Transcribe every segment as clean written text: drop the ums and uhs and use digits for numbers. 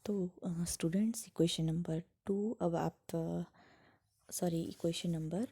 तो students equation number 2 अब आप इक्वेशन नंबर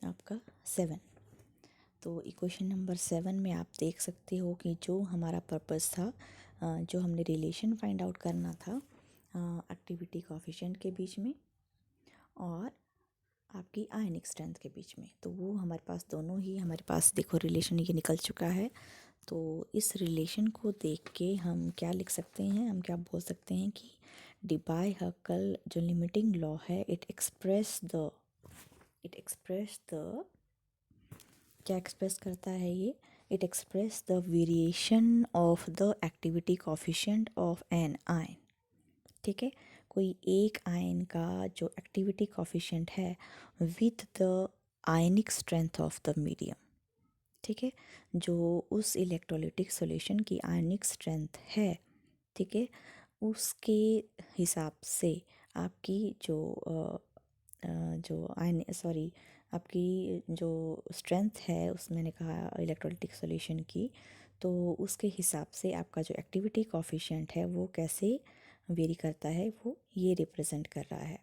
आपका 7। तो इक्वेशन नंबर 7 में आप देख सकते हो कि जो हमारा पर्पस था, जो हमने रिलेशन फाइंड आउट करना था एक्टिविटी कोएफिशिएंट के बीच में और आपकी आयनिक स्ट्रेंथ के बीच में, तो वो हमारे पास दोनों ही हमारे पास देखो रिलेशन ये निकल चुका है। तो इस रिलेशन को देख के हम क्या लिख सकते हैं, हम क्या बोल सकते हैं कि डिबाय-हर्कल जो लिमिटिंग लॉ है इट एक्सप्रेस द क्या एक्सप्रेस करता है ये, it express the variation of the activity coefficient of an ion. ठीक है, कोई एक आयन का जो एक्टिविटी कोएफिशिएंट है with the ionic strength of the medium. ठीक है, जो उस इलेक्ट्रोलिटिक सॉल्यूशन की आयनिक स्ट्रेंथ है, ठीक है, उसके हिसाब से आपकी आपकी जो स्ट्रेंथ है उस मैंने कहा इलेक्ट्रोलिटिक सॉल्यूशन की, तो उसके हिसाब से आपका जो एक्टिविटी कोएफिशिएंट है वो कैसे वेरी करता है वो ये रिप्रेजेंट कर रहा है।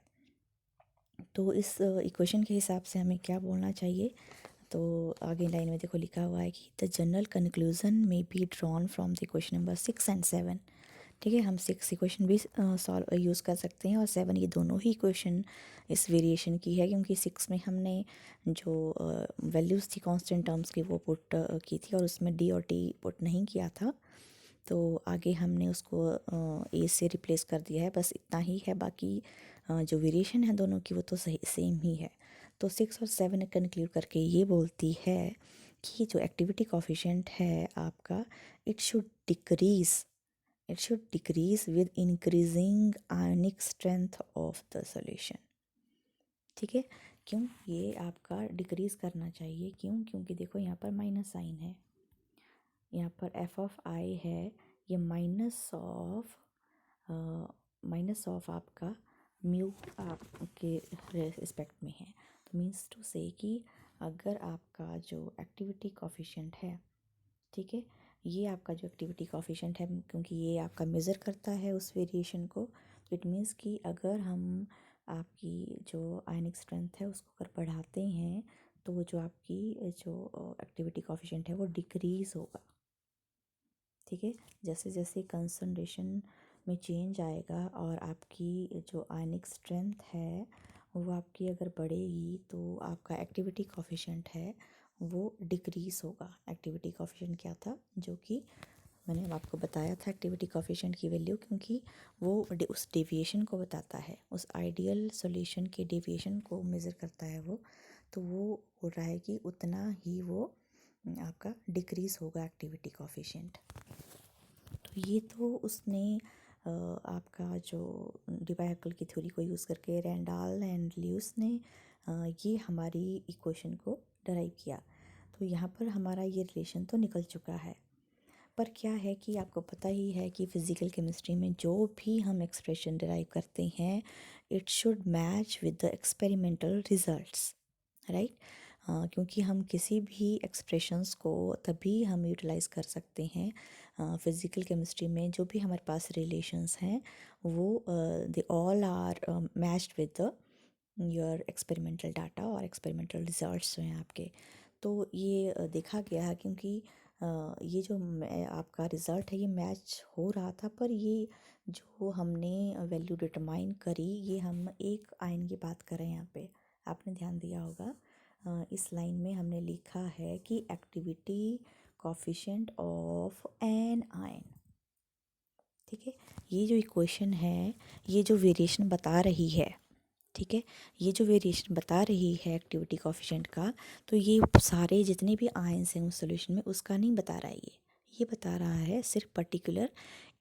तो इस इक्वेशन के हिसाब से हमें क्या बोलना चाहिए, तो आगे लाइन में देखो लिखा हुआ है कि द जनरल कंक्लूजन में be drawn from the equation number 6 and 7। ठीक है, हम 6 इक्वेशन भी सॉल्व यूज़ कर सकते हैं और 7 ये दोनों ही इक्वेशन इस वेरिएशन की है, क्योंकि 6 में हमने जो वैल्यूज़ थी कांस्टेंट टर्म्स की वो पुट की थी और उसमें डी और टी पुट नहीं किया था। तो आगे हमने उसको ए से रिप्लेस कर दिया है, बस इतना ही है। बाकी जो वेरिएशन है दोनों की वो तो सही सेम ही है। तो 6 और 7 कंक्लूड करके ये बोलती है कि जो एक्टिविटी कोएफिशिएंट है आपका it should decrease with increasing ionic strength of the solution. ठीक है, क्यों ये आपका डिक्रीज करना चाहिए, क्यों, क्योंकि देखो यहाँ पर माइनस साइन है, यहाँ पर एफ ऑफ आई है, ये माइनस ऑफ आपका म्यू आपके रिस्पेक्ट में है। तो मीन्स टू से कि अगर आपका जो एक्टिविटी कोएफिशिएंट है, ठीक है, ये आपका जो एक्टिविटी कोएफिशिएंट है, क्योंकि ये आपका मेज़र करता है उस वेरिएशन को, तो इट मीन्स कि अगर हम आपकी जो आयनिक स्ट्रेंथ है उसको अगर बढ़ाते हैं तो वो जो आपकी जो एक्टिविटी कोएफिशिएंट है वो डिक्रीज़ होगा। ठीक है, जैसे जैसे कंसंट्रेशन में चेंज आएगा और आपकी जो आयनिक स्ट्रेंथ है वो आपकी अगर बढ़ेगी तो आपका एक्टिविटी कोएफिशिएंट है वो डिक्रीज़ होगा। एक्टिविटी कोएफिशिएंट क्या था, जो कि मैंने आपको बताया था एक्टिविटी कोएफिशिएंट की वैल्यू, क्योंकि वो उस डेविएशन को बताता है, उस आइडियल सॉल्यूशन के डेविएशन को मेज़र करता है वो। तो वो हो रहा है कि उतना ही वो आपका डिक्रीज़ होगा एक्टिविटी कोएफिशिएंट। तो ये तो उसने आपका जो डिबाय-हर्कल की थ्योरी को यूज़ करके रैंडाल एंड ल्यूस ने ये हमारी इक्वेशन को डराइव किया। तो यहाँ पर हमारा ये रिलेशन तो निकल चुका है, पर क्या है कि आपको पता ही है कि फिज़िकल केमिस्ट्री में जो भी हम एक्सप्रेशन डराइव करते हैं it should match with the experimental results, right. क्योंकि हम किसी भी एक्सप्रेशंस को तभी हम यूटिलाइज़ कर सकते हैं फिज़िकल केमिस्ट्री में, जो भी हमारे पास रिलेशंस हैं वो they all are matched with the your experimental data और एक्सपेरिमेंटल रिजल्ट्स जो हैं आपके। तो ये देखा गया है, क्योंकि ये जो आपका रिज़ल्ट है ये मैच हो रहा था, पर ये जो हमने वैल्यू डिटरमाइन करी ये हम एक आयन की बात कर रहे हैं यहाँ पे, आपने ध्यान दिया होगा। इस लाइन में हमने लिखा है कि activity coefficient of an ion. ठीक है, ये जो इक्वेशन है ये जो वेरिएशन बता रही है, ठीक है, ये जो वेरिएशन बता रही है एक्टिविटी कोएफिशिएंट का, तो ये सारे जितने भी आयन्स हैं उस सॉल्यूशन में उसका नहीं बता रहा है, ये बता रहा है सिर्फ पर्टिकुलर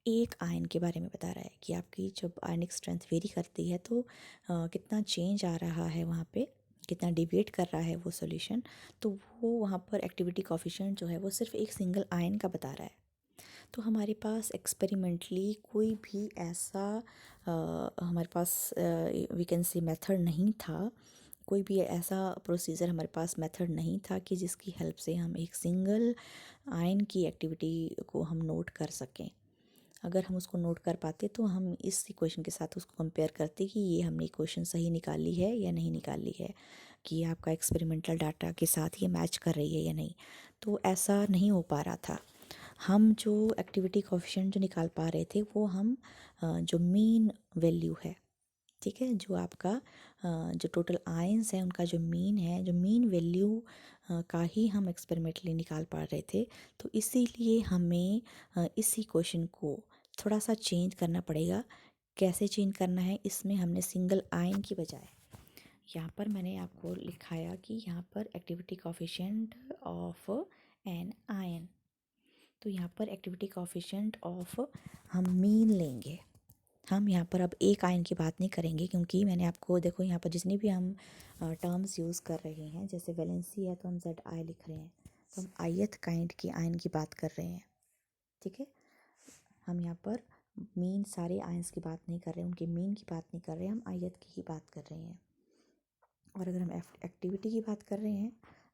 एक आयन के बारे में बता रहा है कि आपकी जब आयनिक स्ट्रेंथ वेरी करती है तो कितना चेंज आ रहा है वहाँ पे, कितना डिविएट कर रहा है वो सॉल्यूशन। तो वो वहाँ पर एक्टिविटी कोएफिशिएंट जो है वो सिर्फ एक सिंगल आयन का बता रहा है। तो हमारे पास एक्सपेरिमेंटली कोई भी ऐसा हमारे पास वी कैन से मेथड नहीं था, कोई भी ऐसा प्रोसीजर हमारे पास मेथड नहीं था कि जिसकी हेल्प से हम एक सिंगल आयन की एक्टिविटी को हम नोट कर सकें। अगर हम उसको नोट कर पाते तो हम इस इक्वेशन के साथ उसको कंपेयर करते कि ये हमने इक्वेशन सही निकाली है या नहीं निकाली है, कि आपका एक्सपेरिमेंटल डाटा के साथ ये मैच कर रही है या नहीं। तो ऐसा नहीं हो पा रहा था। हम जो एक्टिविटी कोएफिशिएंट जो निकाल पा रहे थे वो हम जो मीन वैल्यू है, ठीक है, जो आपका जो टोटल आयंस है उनका जो मीन है, जो मीन वैल्यू का ही हम एक्सपेरिमेंटली निकाल पा रहे थे। तो इसीलिए हमें इसी क्वेश्चन को थोड़ा सा चेंज करना पड़ेगा। कैसे चेंज करना है, इसमें हमने सिंगल आयन की बजाय यहाँ पर मैंने आपको लिखाया कि यहाँ पर activity coefficient of an ion, तो यहाँ पर एक्टिविटी कोएफिशिएंट ऑफ हम मीन लेंगे। हम यहाँ पर अब एक आयन की बात नहीं करेंगे, क्योंकि मैंने आपको देखो यहाँ पर जितनी भी हम टर्म्स यूज़ कर रहे हैं, जैसे वैलेंसी है तो हम जेड आई लिख रहे हैं, तो हम ith काइंड की आयन की बात कर रहे हैं, ठीक है। हम यहाँ पर मीन सारे आयंस की बात नहीं कर रहे हैं, उनके मीन की बात नहीं कर रहे हैं, हम ith की ही बात कर रहे हैं। और अगर हम एक्टिविटी की बात कर रहे हैं,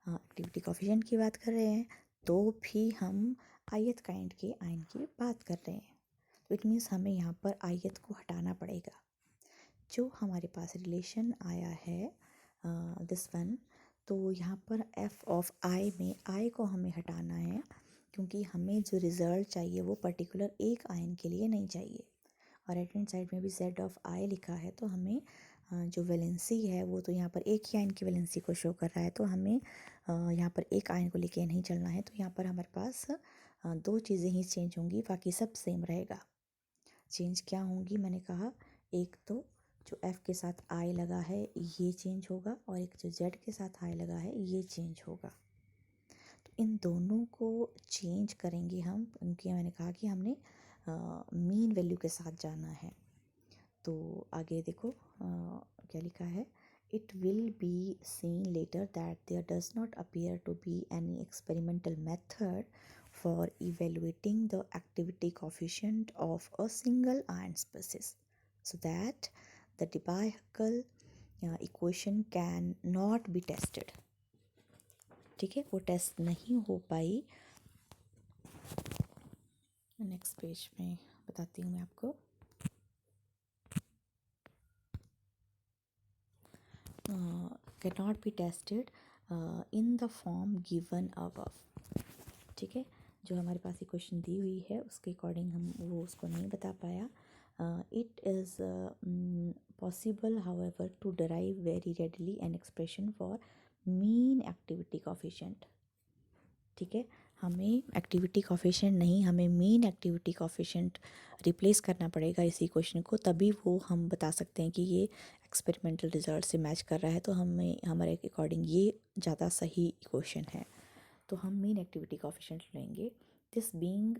एक्टिविटी कोएफिशिएंट की बात कर रहे हैं, तो भी हम ith काइंड के आयन की बात कर रहे हैं। तो इट मीन्स हमें यहाँ पर ith को हटाना पड़ेगा। जो हमारे पास रिलेशन आया है दिस वन, तो यहाँ पर f ऑफ i में i को हमें हटाना है, क्योंकि हमें जो रिज़ल्ट चाहिए वो पर्टिकुलर एक आयन के लिए नहीं चाहिए। और राइट हैंड साइड में भी z ऑफ i लिखा है, तो हमें जो वैलेंसी है वो तो यहाँ पर एक ही आयन की वैलेंसी को शो कर रहा है, तो हमें यहाँ पर एक आयन को लेके नहीं चलना है। तो यहाँ पर हमारे पास दो चीज़ें ही चेंज होंगी, बाकी सब सेम रहेगा। चेंज क्या होंगी, मैंने कहा एक तो जो f के साथ i लगा है ये चेंज होगा, और एक जो z के साथ i लगा है ये चेंज होगा। तो इन दोनों को चेंज करेंगे हम, क्योंकि मैंने कहा कि हमने मीन वैल्यू के साथ जाना है। तो आगे देखो क्या लिखा है, it will be seen later that there does not appear to be any experimental method for evaluating the activity coefficient of a single ion species, so that the Debye-Huckel equation can not be tested। ठीक है, वो test नहीं हो पाई। Next page में बताती हूँ मैं आपको। cannot be tested in the form given above। ठीक है, जो हमारे पास इक्वेशन दी हुई है उसके अकॉर्डिंग हम वो उसको नहीं बता पाया। It is possible however to derive very readily an expression for mean activity coefficient. ठीक है, हमें एक्टिविटी कोएफिशिएंट नहीं, हमें मीन एक्टिविटी कोएफिशिएंट रिप्लेस करना पड़ेगा इस इक्वेशन को, तभी वो हम बता सकते हैं कि ये एक्सपेरिमेंटल रिजल्ट से मैच कर रहा है। तो हमें हमारे अकॉर्डिंग ये ज़्यादा सही इक्वेशन है। तो हम मीन एक्टिविटी कोएफिशिएंट लेंगे, this being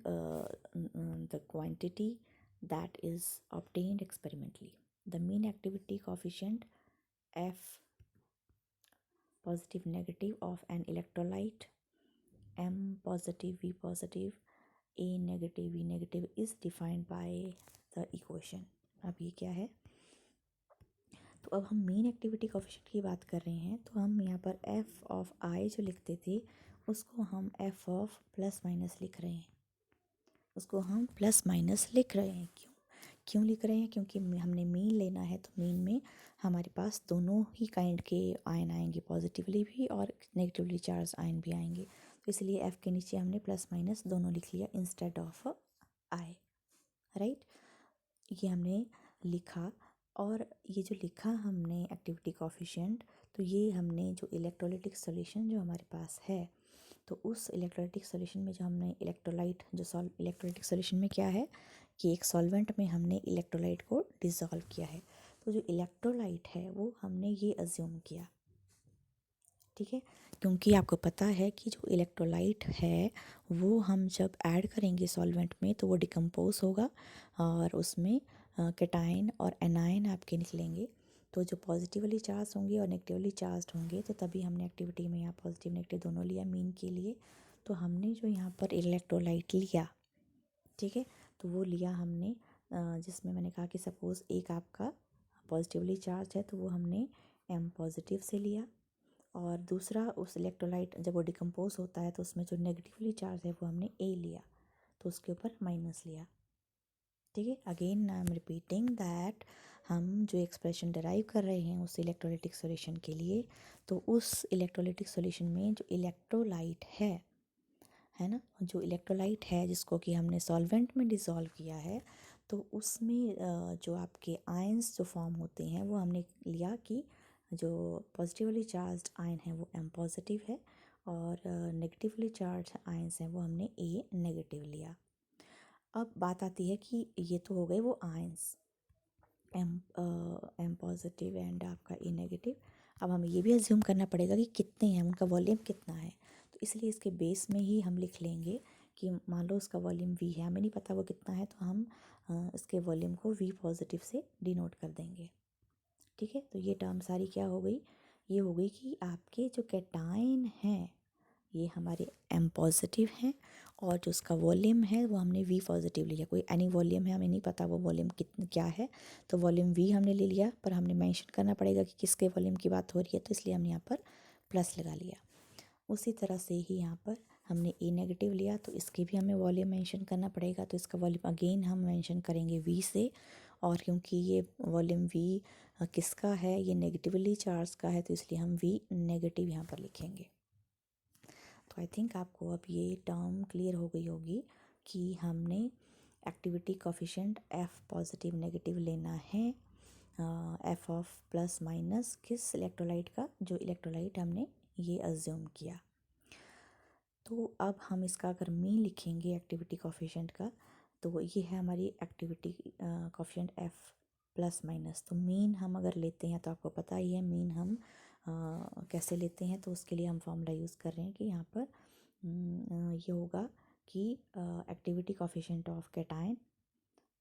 the quantity that is obtained experimentally. The mean activity coefficient F positive negative of an electrolyte, M positive V positive, A negative V negative is defined by the equation। अब ये क्या है, तो अब हम mean activity coefficient की बात कर रहे हैं, तो हम यहाँ पर f ऑफ i जो लिखते थे उसको हम f ऑफ प्लस माइनस लिख रहे हैं, उसको हम प्लस माइनस लिख रहे हैं। क्यों लिख रहे हैं, क्योंकि हमने मीन लेना है, तो मीन में हमारे पास दोनों ही काइंड के आयन आएंगे, पॉजिटिवली भी और नेगेटिवली चार्ज आयन भी आएंगे। तो इसलिए f के नीचे हमने प्लस माइनस दोनों लिख लिया इंस्टेड ऑफ i, राइट। ये हमने लिखा, और ये जो लिखा हमने एक्टिविटी कोएफिशिएंट, तो ये हमने जो इलेक्ट्रोलाइटिक सॉल्यूशन जो हमारे पास है, तो उस इलेक्ट्रोलाइटिक सॉल्यूशन में जो हमने इलेक्ट्रोलाइट जो इलेक्ट्रोलाइटिक सॉल्यूशन में क्या है कि एक सॉल्वेंट में हमने इलेक्ट्रोलाइट को डिसॉल्व किया है, तो जो इलेक्ट्रोलाइट है वो हमने ये अज्यूम किया। ठीक है, क्योंकि आपको पता है कि जो इलेक्ट्रोलाइट है वो हम जब ऐड करेंगे सॉल्वेंट में तो वो डिकम्पोज होगा, और उसमें कैटायन और एनायन आपके निकलेंगे। तो जो पॉजिटिवली चार्ज होंगे और नेगेटिवली चार्ज होंगे, तो तभी हमने एक्टिविटी में यहाँ पॉजिटिव नेगेटिव दोनों लिया मीन के लिए। तो हमने जो यहाँ पर इलेक्ट्रोलाइट लिया, ठीक है, तो वो लिया हमने जिसमें मैंने कहा कि सपोज़ एक आपका पॉजिटिवली चार्ज है तो वो हमने M पॉजिटिव से लिया, और दूसरा उस इलेक्ट्रोलाइट जब वो डिकम्पोज होता है तो उसमें जो नेगेटिवली चार्ज है वो हमने A लिया, तो उसके ऊपर माइनस लिया। ठीक है। Again I am repeating that हम जो एक्सप्रेशन डिराइव कर रहे हैं उस इलेक्ट्रोलाइटिक सॉल्यूशन के लिए, तो उस इलेक्ट्रोलाइटिक सॉल्यूशन में जो इलेक्ट्रोलाइट है ना, जो इलेक्ट्रोलाइट है जिसको कि हमने सॉल्वेंट में डिसॉल्व किया है, तो उसमें जो आपके आयंस जो फॉर्म होते हैं वो हमने लिया कि जो पॉजिटिवली चार्ज्ड आयन है वो एम पॉजिटिव है और नेगेटिवली चार्ज आयंस हैं वो हमने ए नेगेटिव लिया। अब बात आती है कि ये तो हो गए वो आयंस एम पॉजिटिव एंड आपका ए नेगेटिव। अब हमें ये भी अज्यूम करना पड़ेगा कि कितने हैं, उनका वॉल्यूम कितना है, तो इसलिए इसके बेस में ही हम लिख लेंगे कि मान लो उसका वॉल्यूम वी है, हमें नहीं पता वो कितना है, तो हम इसके वॉल्यूम को वी पॉजिटिव से डिनोट कर देंगे। ठीक है, तो ये टर्म सारी क्या हो गई, ये हो गई कि आपके जो कैटायन हैं ये हमारे एम पॉजिटिव हैं और जो उसका वॉल्यूम है वो हमने वी पॉजिटिव लिया। कोई एनी वॉल्यूम है, हमें नहीं पता वो वॉल्यूम कितना क्या है, तो वॉल्यूम वी हमने ले लिया, पर हमने मेंशन करना पड़ेगा कि किसके वॉल्यूम की बात हो रही है, तो इसलिए हमने यहाँ पर प्लस लगा लिया। उसी तरह से ही यहाँ पर हमने ए नेगेटिव लिया, तो इसके भी हमें वॉल्यूम मेंशन करना पड़ेगा, तो इसका वॉल्यूम अगेन हम मेंशन करेंगे वी से, और क्योंकि ये वॉल्यूम वी किसका है, ये नेगेटिवली चार्ज का है, तो इसलिए हम वी नेगेटिव यहाँ पर लिखेंगे। तो आई थिंक आपको अब ये टर्म क्लियर हो गई होगी कि हमने activity coefficient F positive negative लेना है एफ ऑफ प्लस माइनस किस इलेक्ट्रोलाइट का, जो इलेक्ट्रोलाइट हमने ये अज्यूम किया। तो अब हम इसका अगर मीन लिखेंगे एक्टिविटी कोफिशिएंट का, तो ये है हमारी activity coefficient F plus minus. तो मीन हम अगर लेते हैं तो आपको पता ही है मीन हम कैसे लेते हैं, तो उसके लिए हम फॉर्मूला यूज़ कर रहे हैं कि यहाँ पर ये होगा कि activity coefficient of cation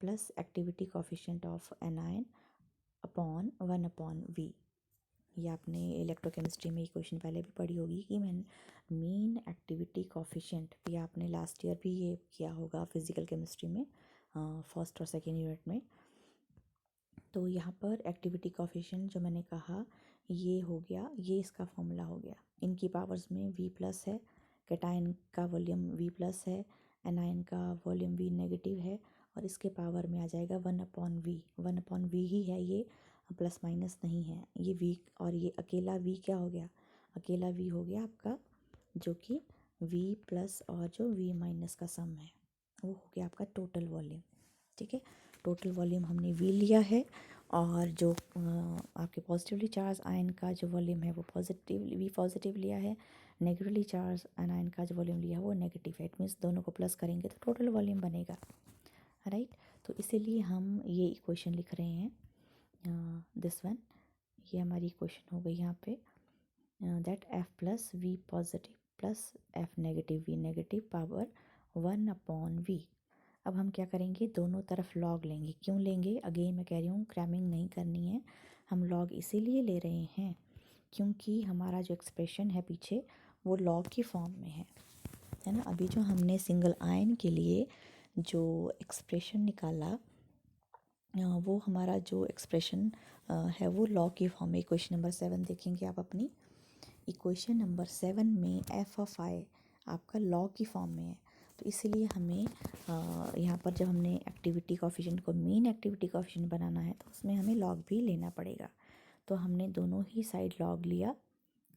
plus activity coefficient of anion upon 1/v। ये आपने इलेक्ट्रोकेमिस्ट्री में ये क्वेश्चन पहले भी पढ़ी होगी कि मीन एक्टिविटी कोफिशिएंट, भी आपने लास्ट ईयर भी ये किया होगा फिजिकल केमिस्ट्री में फर्स्ट और सेकेंड यूनिट में। तो यहाँ पर एक्टिविटी कोफिशिएंट जो मैंने कहा ये हो गया, ये इसका फॉर्मूला हो गया। इनकी पावर्स में v प्लस है, कैटायन का वॉल्यूम v प्लस है, एनायन का वॉल्यूम v नेगेटिव है, और इसके पावर में आ जाएगा 1/v। 1/v ही है ये, प्लस माइनस नहीं है ये v, और ये अकेला v क्या हो गया, अकेला v हो गया आपका जो कि v प्लस और जो v माइनस का सम है वो हो गया आपका टोटल वॉल्यूम। ठीक है, टोटल वॉल्यूम हमने v लिया है, और जो आपके पॉजिटिवली चार्ज आयन का जो वॉल्यूम है वो वी पॉजिटिव लिया है, नेगेटिवली चार्ज आयन का जो वॉल्यूम लिया है वो नेगेटिव है। इट मीन्स दोनों को प्लस करेंगे तो टोटल वॉल्यूम बनेगा, राइट। तो इसीलिए हम ये इक्वेशन लिख रहे हैं, दिस वन, ये हमारी इक्वेशन हो गई यहाँ पे, that F plus V positive plus F negative V negative power 1/v। अब हम क्या करेंगे, दोनों तरफ लॉग लेंगे। क्यों लेंगे, अगेन मैं कह रही हूँ क्रैमिंग नहीं करनी है, हम लॉग इसीलिए ले रहे हैं क्योंकि हमारा जो एक्सप्रेशन है पीछे वो लॉग की फॉर्म में है ना। अभी जो हमने सिंगल आयन के लिए जो एक्सप्रेशन निकाला वो हमारा जो एक्सप्रेशन है वो लॉग की फॉर्म में। इक्वेशन नंबर 7 देखेंगे आप अपनी, इक्वेशन नंबर 7 में एफ ऑफ आई आपका लॉग की फॉर्म में है, तो इसीलिए हमें यहाँ पर जब हमने एक्टिविटी कोफिशिएंट को मीन एक्टिविटी कोफिशिएंट बनाना है तो उसमें हमें लॉग भी लेना पड़ेगा। तो हमने दोनों ही साइड लॉग लिया,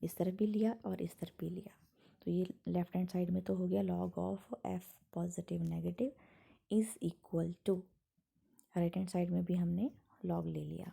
इस तरफ भी लिया और इस तरफ भी लिया। तो ये लेफ्ट हैंड साइड में तो हो गया log of F positive negative is equal to, right hand side में भी हमने लॉग ले लिया।